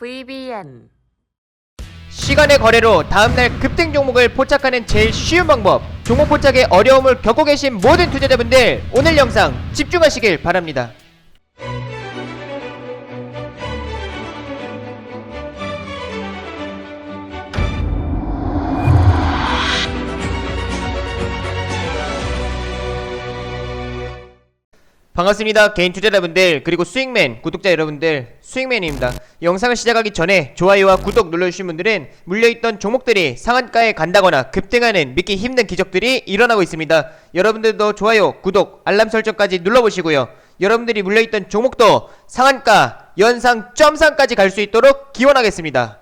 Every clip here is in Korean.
VBN 시간의 거래로 다음날 급등 종목을 포착하는 제일 쉬운 방법, 종목 포착에 어려움을 겪고 계신 모든 투자자분들 오늘 영상 집중하시길 바랍니다. 반갑습니다. 개인 투자자분들 그리고 수익맨 구독자 여러분들, 수익맨입니다. 영상을 시작하기 전에 좋아요와 구독 눌러주신 분들은 물려있던 종목들이 상한가에 간다거나 급등하는 믿기 힘든 기적들이 일어나고 있습니다. 여러분들도 좋아요, 구독, 알람 설정까지 눌러보시고요. 여러분들이 물려있던 종목도 상한가, 연상, 점상까지 갈 수 있도록 기원하겠습니다.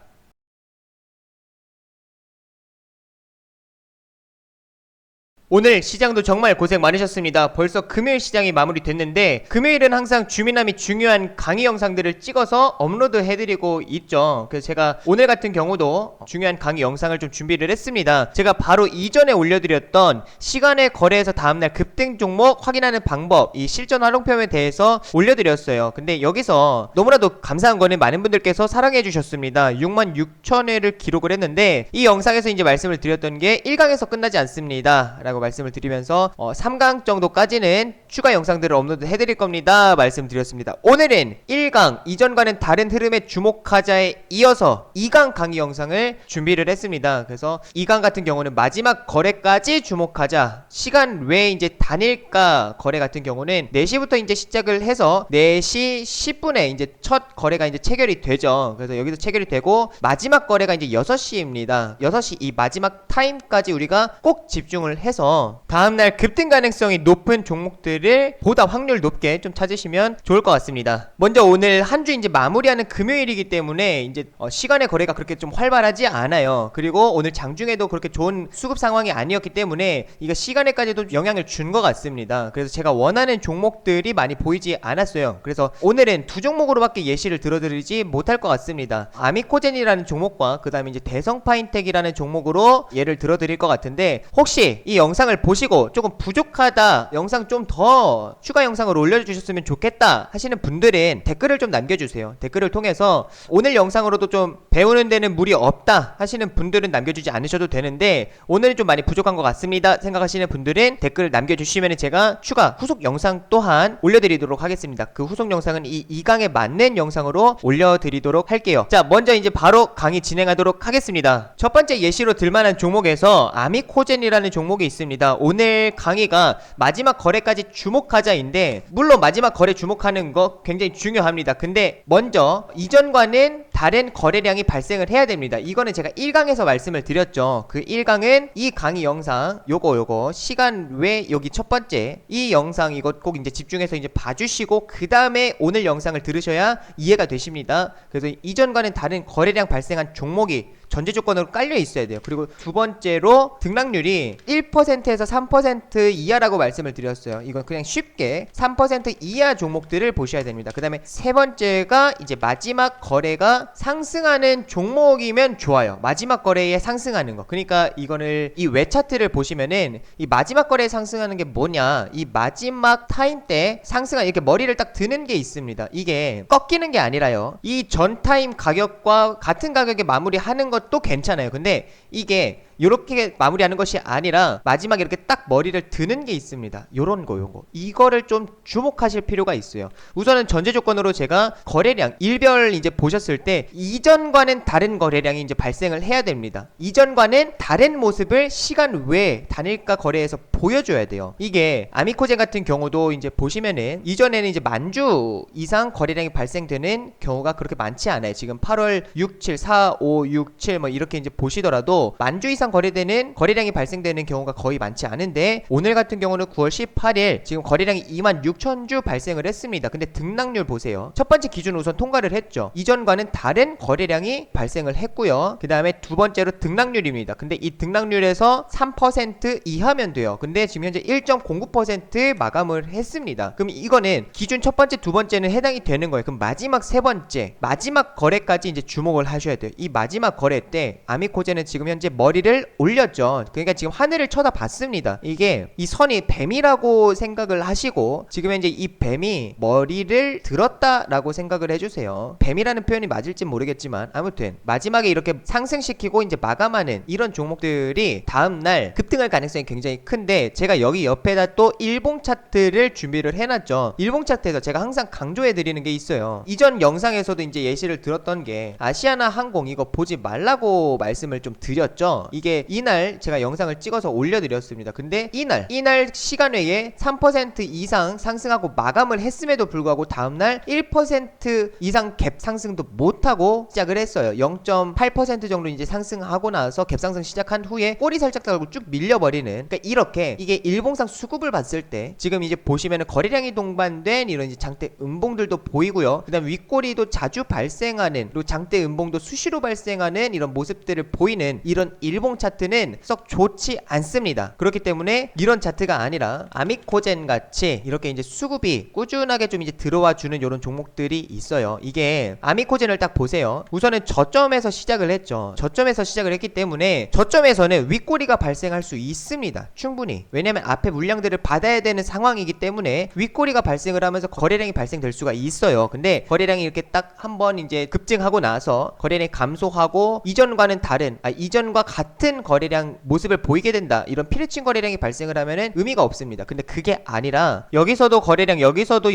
오늘 시장도 정말 고생 많으셨습니다. 벌써 금요일 시장이 마무리됐는데 금요일은 항상 주민함이 중요한 강의 영상들을 찍어서 업로드 해드리고 있죠. 그래서 제가 오늘 같은 경우도 중요한 강의 영상을 좀 준비를 했습니다. 제가 바로 이전에 올려드렸던 시간의 거래에서 다음날 급등 종목 확인하는 방법, 이 실전 활용편에 대해서 올려드렸어요. 근데 여기서 너무나도 감사한 거는 많은 분들께서 사랑해 주셨습니다. 66,000회를 기록을 했는데 이 영상에서 이제 말씀을 드렸던 게 1강에서 끝나지 않습니다 라고 말씀을 드리면서 3강 정도까지는 추가 영상들을 업로드 해드릴 겁니다 말씀드렸습니다. 오늘은 1강 이전과는 다른 흐름에 주목하자에 이어서 2강 강의 영상을 준비를 했습니다. 그래서 2강 같은 경우는 마지막 거래까지 주목하자, 시간 외에 이제 단일가 거래 같은 경우는 4시부터 이제 시작을 해서 4시 10분에 이제 첫 거래가 이제 체결이 되죠. 그래서 여기서 체결이 되고 마지막 거래가 이제 6시입니다. 6시 이 마지막 타임까지 우리가 꼭 집중을 해서 다음날 급등 가능성이 높은 종목들을 보다 확률 높게 좀 찾으시면 좋을 것 같습니다. 먼저 오늘 한 주 이제 마무리하는 금요일이기 때문에 이제 시간의 거래가 그렇게 좀 활발하지 않아요. 그리고 오늘 장중에도 그렇게 좋은 수급 상황이 아니었기 때문에 이거 시간에까지도 영향을 준 것 같습니다. 그래서 제가 원하는 종목들이 많이 보이지 않았어요. 그래서 오늘은 두 종목으로밖에 예시를 들어드리지 못할 것 같습니다. 아미코젠이라는 종목과 그 다음에 이제 대성파인텍이라는 종목으로 예를 들어드릴 것 같은데, 혹시 이 영상을 보시고 조금 부족하다, 영상 좀 더 추가 영상을 올려주셨으면 좋겠다 하시는 분들은 댓글을 좀 남겨주세요. 댓글을 통해서 오늘 영상으로도 좀 배우는 데는 무리 없다 하시는 분들은 남겨주지 않으셔도 되는데, 오늘은 좀 많이 부족한 것 같습니다 생각하시는 분들은 댓글을 남겨주시면 제가 추가 후속 영상 또한 올려드리도록 하겠습니다. 그 후속 영상은 이 2강에 맞는 영상으로 올려드리도록 할게요. 자, 먼저 이제 바로 강의 진행하도록 하겠습니다. 첫 번째 예시로 들만한 종목에서 아미코젠이라는 종목이 있습니다. 오늘 강의가 마지막 거래까지 주목하자인데, 물론 마지막 거래 주목하는 거 굉장히 중요합니다. 근데 먼저 이전과는 다른 거래량이 발생을 해야 됩니다. 이거는 제가 1강에서 말씀을 드렸죠. 그 1강은 이 강의 영상 요거 시간 외 여기 첫 번째 이 영상 이거 꼭 이제 집중해서 이제 봐주시고 그 다음에 오늘 영상을 들으셔야 이해가 되십니다. 그래서 이전과는 다른 거래량 발생한 종목이 전제 조건으로 깔려 있어야 돼요. 그리고 두 번째로 등락률이 1%에서 3% 이하라고 말씀을 드렸어요. 이건 그냥 쉽게 3% 이하 종목들을 보셔야 됩니다. 그 다음에 세 번째가 이제 마지막 거래가 상승하는 종목이면 좋아요. 마지막 거래에 상승하는 거. 그러니까 이거를 이 외차트를 보시면은 이 마지막 거래에 상승하는 게 뭐냐, 이 마지막 타임 때 상승한 이렇게 머리를 딱 드는 게 있습니다. 이게 꺾이는 게 아니라요, 이 전 타임 가격과 같은 가격에 마무리하는 것도 괜찮아요. 근데 이게 요렇게 마무리하는 것이 아니라 마지막에 이렇게 딱 머리를 드는 게 있습니다. 요거 이거를 좀 주목하실 필요가 있어요. 우선은 전제 조건으로 제가 거래량 일별 이제 보셨을 때 이전과는 다른 거래량이 이제 발생을 해야 됩니다. 이전과는 다른 모습을 시간 외에 단일가 거래에서 보여줘야 돼요. 이게 아미코젠 같은 경우도 이제 보시면은 이전에는 이제 10,000주 이상 거래량이 발생되는 경우가 그렇게 많지 않아요. 지금 8월 6, 7, 4, 5, 6, 7 뭐 이렇게 이제 보시더라도 10,000주 이상 거래되는 거래량이 발생되는 경우가 거의 많지 않은데, 오늘 같은 경우는 9월 18일 지금 거래량이 26,000주 발생을 했습니다. 근데 등락률 보세요. 첫 번째 기준 우선 통과를 했죠. 이전과는 다른 거래량이 발생을 했고요. 그 다음에 두 번째로 등락률입니다. 근데 이 등락률에서 3% 이하면 돼요. 근데 지금 현재 1.09% 마감을 했습니다. 그럼 이거는 기준 첫 번째, 두 번째는 해당이 되는 거예요. 그럼 마지막 세 번째, 마지막 거래까지 이제 주목을 하셔야 돼요. 이 마지막 거래 때 아미코젠은 지금 현재 머리를 고개를 올렸죠. 그러니까 지금 하늘을 쳐다봤습니다. 이게 이 선이 뱀이라고 생각을 하시고 지금 현재 이 뱀이 머리를 들었다라고 생각을 해주세요. 뱀이라는 표현이 맞을진 모르겠지만 아무튼 마지막에 이렇게 상승시키고 이제 마감하는 이런 종목들이 다음날 급등할 가능성이 굉장히 큰데 제가 여기 옆에다 또 일봉 차트를 준비를 해놨죠. 일봉 차트에서 제가 항상 강조해드리는 게 있어요. 이전 영상에서도 이제 예시를 들었던 게 아시아나 항공 이거 보지 말라고 말씀을 좀 드렸죠. 이게 이날 제가 영상을 찍어서 올려드렸습니다. 근데 이날 시간외에 3% 이상 상승하고 마감을 했음에도 불구하고 다음날 1% 이상 갭 상승도 못하고 시작을 했어요. 0.8% 정도 이제 상승하고 나서 갭 상승 시작한 후에 꼬리 살짝 달고 쭉 밀려버리는, 그러니까 이렇게 이게 일봉상 수급을 봤을 때 지금 이제 보시면은 거래량이 동반된 이런 이제 장대 음봉들도 보이고요. 그 다음 윗꼬리도 자주 발생하는, 그리고 장대 음봉도 수시로 발생하는 이런 모습들을 보이는 이런 일봉 차트는 썩 좋지 않습니다. 그렇기 때문에 이런 차트가 아니라 아미코젠 같이 이렇게 이제 수급이 꾸준하게 좀 이제 들어와 주는 이런 종목들이 있어요. 이게 아미코젠을 딱 보세요. 우선은 저점에서 시작을 했죠. 저점에서 시작을 했기 때문에 저점에서는 윗꼬리가 발생할 수 있습니다. 충분히. 왜냐면 앞에 물량들을 받아야 되는 상황이기 때문에 윗꼬리가 발생을 하면서 거래량이 발생될 수가 있어요. 근데 거래량이 이렇게 딱 한번 이제 급증하고 나서 거래량이 감소하고 이전과 같은 거래량 모습을 보이게 된다. 이런 피르친 거래량이 발생을 하면은 의미가 없습니다. 근데 그게 아니라 여기서도 거래량, 여기서도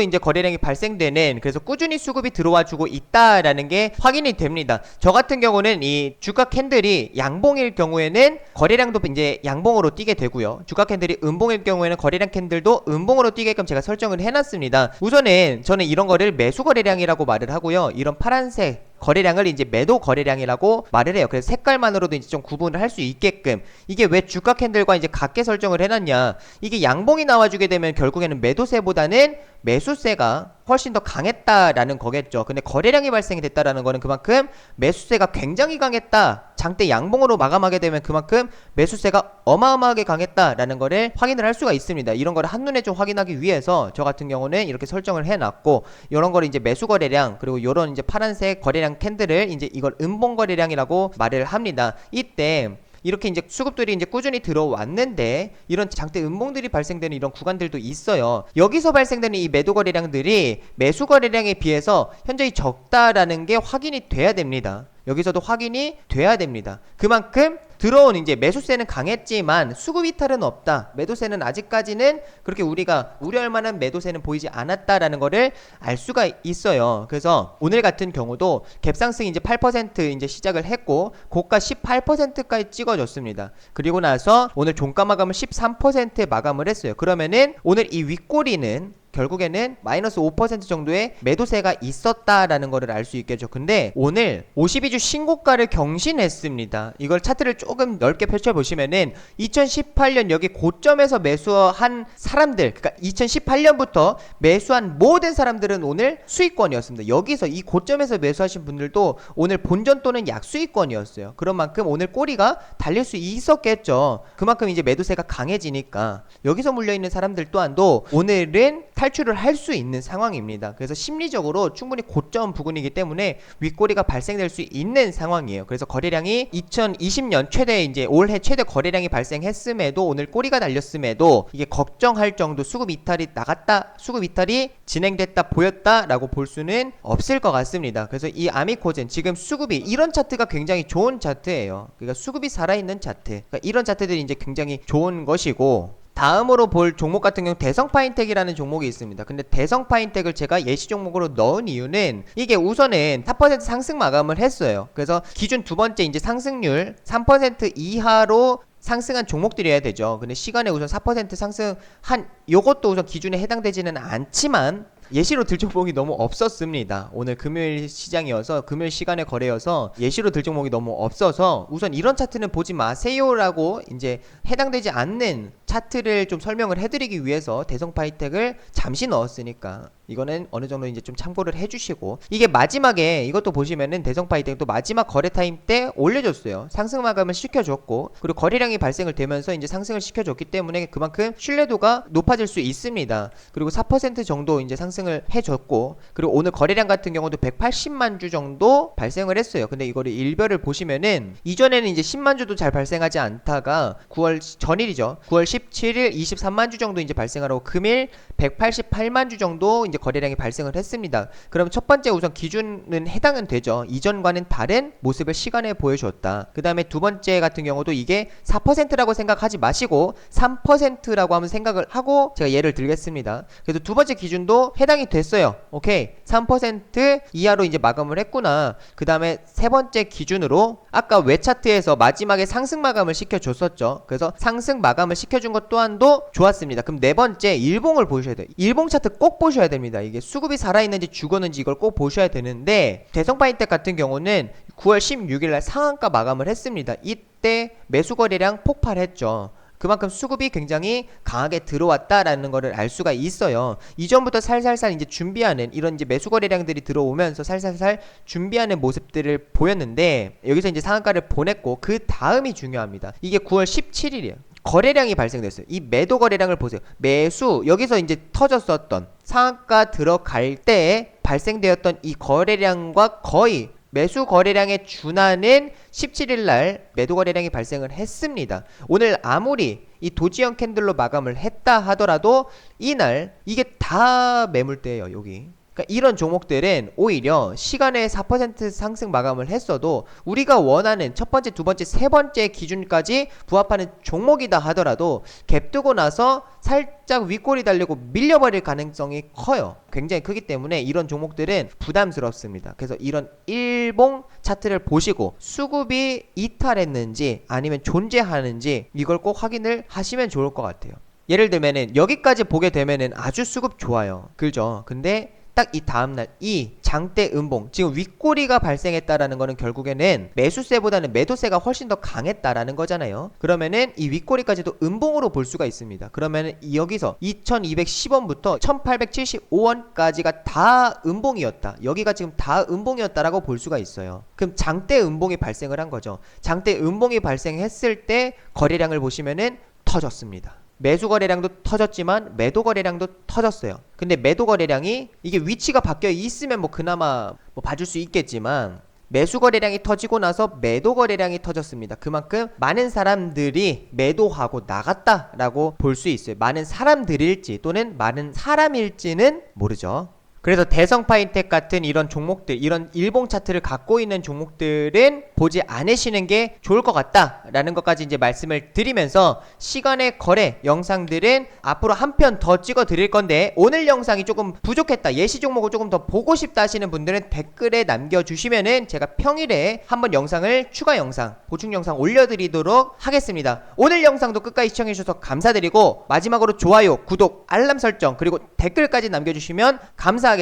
이제 거래량이 발생되는, 그래서 꾸준히 수급이 들어와 주고 있다라는 게 확인이 됩니다. 저 같은 경우는 이 주가 캔들이 양봉일 경우에는 거래량도 이제 양봉으로 뛰게 되고요. 주가 캔들이 음봉일 경우에는 거래량 캔들도 음봉으로 뛰게끔 제가 설정을 해놨습니다. 우선은 저는 이런 거를 매수 거래량이라고 말을 하고요. 이런 파란색 거래량을 이제 매도 거래량이라고 말을 해요. 그래서 색깔만으로도 이제 좀 구분을 할 수 있게끔. 이게 왜 주가 캔들과 이제 같게 설정을 해놨냐, 이게 양봉이 나와주게 되면 결국에는 매도세보다는 매수세가 훨씬 더 강했다라는 거겠죠. 근데 거래량이 발생이 됐다라는 거는 그만큼 매수세가 굉장히 강했다, 장대 양봉으로 마감하게 되면 그만큼 매수세가 어마어마하게 강했다라는 거를 확인을 할 수가 있습니다. 이런 거를 한눈에 좀 확인하기 위해서 저 같은 경우는 이렇게 설정을 해놨고, 이런 거를 이제 매수 거래량, 그리고 요런 이제 파란색 거래량 캔들을 이제 이걸 음봉 거래량이라고 말을 합니다. 이때 이렇게 이제 수급들이 이제 꾸준히 들어왔는데 이런 장대 음봉들이 발생되는 이런 구간들도 있어요. 여기서 발생되는 이 매도 거래량들이 매수 거래량에 비해서 현저히 적다라는 게 확인이 돼야 됩니다. 여기서도 확인이 돼야 됩니다. 그만큼 들어온 이제 매수세는 강했지만 수급 이탈은 없다. 매도세는 아직까지는 그렇게 우리가 우려할 만한 매도세는 보이지 않았다라는 거를 알 수가 있어요. 그래서 오늘 같은 경우도 갭상승 이제 8% 이제 시작을 했고 고가 18%까지 찍어줬습니다. 그리고 나서 오늘 종가 마감을 13%에 마감을 했어요. 그러면은 오늘 이 윗꼬리는 결국에는 마이너스 5% 정도의 매도세가 있었다라는 거를 알 수 있겠죠. 근데 오늘 52주 신고가를 경신했습니다. 이걸 차트를 조금 넓게 펼쳐보시면은 2018년 여기 고점에서 매수한 사람들, 그러니까 2018년부터 매수한 모든 사람들은 오늘 수익권이었습니다. 여기서 이 고점에서 매수하신 분들도 오늘 본전 또는 약수익권이었어요. 그런 만큼 오늘 꼬리가 달릴 수 있었겠죠. 그만큼 이제 매도세가 강해지니까 여기서 물려있는 사람들 또한도 오늘은 탈출을 할 수 있는 상황입니다. 그래서 심리적으로 충분히 고점 부근이기 때문에 윗꼬리가 발생될 수 있는 상황이에요. 그래서 거래량이 2020년 최대 이제 올해 최대 거래량이 발생했음에도 오늘 꼬리가 달렸음에도 이게 걱정할 정도 수급 이탈이 진행됐다 보였다라고 볼 수는 없을 것 같습니다. 그래서 이 아미코젠 지금 수급이 이런 차트가 굉장히 좋은 차트예요. 그러니까 수급이 살아있는 차트. 그러니까 이런 차트들이 이제 굉장히 좋은 것이고, 다음으로 볼 종목 같은 경우 대성파인텍이라는 종목이 있습니다. 근데 대성파인텍을 제가 예시 종목으로 넣은 이유는 이게 우선은 4% 상승 마감을 했어요. 그래서 기준 두 번째 이제 상승률 3% 이하로 상승한 종목들이어야 되죠. 근데 시간에 우선 4% 상승한 요것도 우선 기준에 해당되지는 않지만 예시로 들 종목이 너무 없었습니다. 오늘 금요일 시장이어서 금요일 시간에 거래여서 예시로 들 종목이 너무 없어서 우선 이런 차트는 보지 마세요라고 이제 해당되지 않는 차트를 좀 설명을 해드리기 위해서 대성파이텍을 잠시 넣었으니까 이거는 어느 정도 이제 좀 참고를 해주시고, 이게 마지막에 이것도 보시면은 대성파이텍도 마지막 거래 타임 때 올려줬어요. 상승 마감을 시켜줬고, 그리고 거래량이 발생을 되면서 이제 상승을 시켜줬기 때문에 그만큼 신뢰도가 높아질 수 있습니다. 그리고 4% 정도 이제 상승 상승을 해줬고, 그리고 오늘 거래량 같은 경우도 180만 주 정도 발생을 했어요. 근데 이거를 일별을 보시면은 이전에는 이제 10만 주도 잘 발생하지 않다가 9월 전일이죠. 9월 17일 23만 주 정도 이제 발생하고 금일 188만 주 정도 이제 거래량이 발생을 했습니다. 그럼 첫 번째 우선 기준은 해당은 되죠. 이전과는 다른 모습을 시간에 보여줬다. 그 다음에 두 번째 같은 경우도 이게 4%라고 생각하지 마시고 3%라고 한번 생각을 하고 제가 예를 들겠습니다. 그래서 두 번째 기준도 해당이 됐어요. 오케이, 3% 이하로 이제 마감을 했구나. 그 다음에 세 번째 기준으로 아까 외차트에서 마지막에 상승 마감을 시켜줬었죠. 그래서 상승 마감을 시켜준 것 또한도 좋았습니다. 그럼 네 번째 일봉을 보셔야 돼요. 일봉 차트 꼭 보셔야 됩니다. 이게 수급이 살아있는지 죽었는지 이걸 꼭 보셔야 되는데, 대성파인텍 같은 경우는 9월 16일날 상한가 마감을 했습니다. 이때 매수 거래량 폭발했죠. 그만큼 수급이 굉장히 강하게 들어왔다라는 거를 알 수가 있어요. 이전부터 살살살 이제 준비하는 이런 이제 매수 거래량들이 들어오면서 살살살 준비하는 모습들을 보였는데, 여기서 이제 상한가를 보냈고 그 다음이 중요합니다. 이게 9월 17일이에요. 거래량이 발생됐어요. 이 매도 거래량을 보세요. 매수, 여기서 이제 터졌었던 상한가 들어갈 때에 발생되었던 이 거래량과 거의 매수 거래량에 준하는 17일날 매도 거래량이 발생을 했습니다. 오늘 아무리 이 도지형 캔들로 마감을 했다 하더라도 이날 이게 다 매물대예요. 여기. 그러니까 이런 종목들은 오히려 시간에 4% 상승 마감을 했어도 우리가 원하는 첫 번째, 두 번째, 세 번째 기준까지 부합하는 종목이다 하더라도 갭 뜨고 나서 살짝 윗골이 달리고 밀려버릴 가능성이 커요. 굉장히 크기 때문에 이런 종목들은 부담스럽습니다. 그래서 이런 일봉 차트를 보시고 수급이 이탈했는지 아니면 존재하는지 이걸 꼭 확인을 하시면 좋을 것 같아요. 예를 들면은 여기까지 보게 되면은 아주 수급 좋아요. 그죠? 근데 딱 이 다음날 이 장대 음봉, 지금 윗꼬리가 발생했다라는 거는 결국에는 매수세보다는 매도세가 훨씬 더 강했다라는 거잖아요. 그러면은 이 윗꼬리까지도 음봉으로 볼 수가 있습니다. 그러면은 여기서 2210원부터 1875원까지가 다 음봉이었다. 여기가 지금 다 음봉이었다라고 볼 수가 있어요. 그럼 장대 음봉이 발생을 한 거죠. 장대 음봉이 발생했을 때 거래량을 보시면은 터졌습니다. 매수 거래량도 터졌지만 매도 거래량도 터졌어요. 근데 매도 거래량이 이게 위치가 바뀌어 있으면 뭐 그나마 뭐 봐줄 수 있겠지만, 매수 거래량이 터지고 나서 매도 거래량이 터졌습니다. 그만큼 많은 사람들이 매도하고 나갔다라고 볼 수 있어요. 많은 사람들일지 또는 많은 사람일지는 모르죠. 그래서 대성파인텍 같은 이런 종목들, 이런 일봉 차트를 갖고 있는 종목들은 보지 않으시는 게 좋을 것 같다라는 것까지 이제 말씀을 드리면서, 시간의 거래 영상들은 앞으로 한 편 더 찍어 드릴 건데, 오늘 영상이 조금 부족했다, 예시 종목을 조금 더 보고 싶다 하시는 분들은 댓글에 남겨주시면은 제가 평일에 한번 영상을 추가 영상, 보충 영상 올려드리도록 하겠습니다. 오늘 영상도 끝까지 시청해주셔서 감사드리고, 마지막으로 좋아요, 구독, 알람 설정, 그리고 댓글까지 남겨주시면 감사하겠습니다.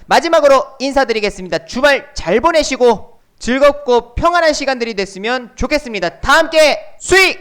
마지막으로 인사드리겠습니다. 주말 잘 보내시고 즐겁고 평안한 시간들이 됐으면 좋겠습니다. 다 함께 수익!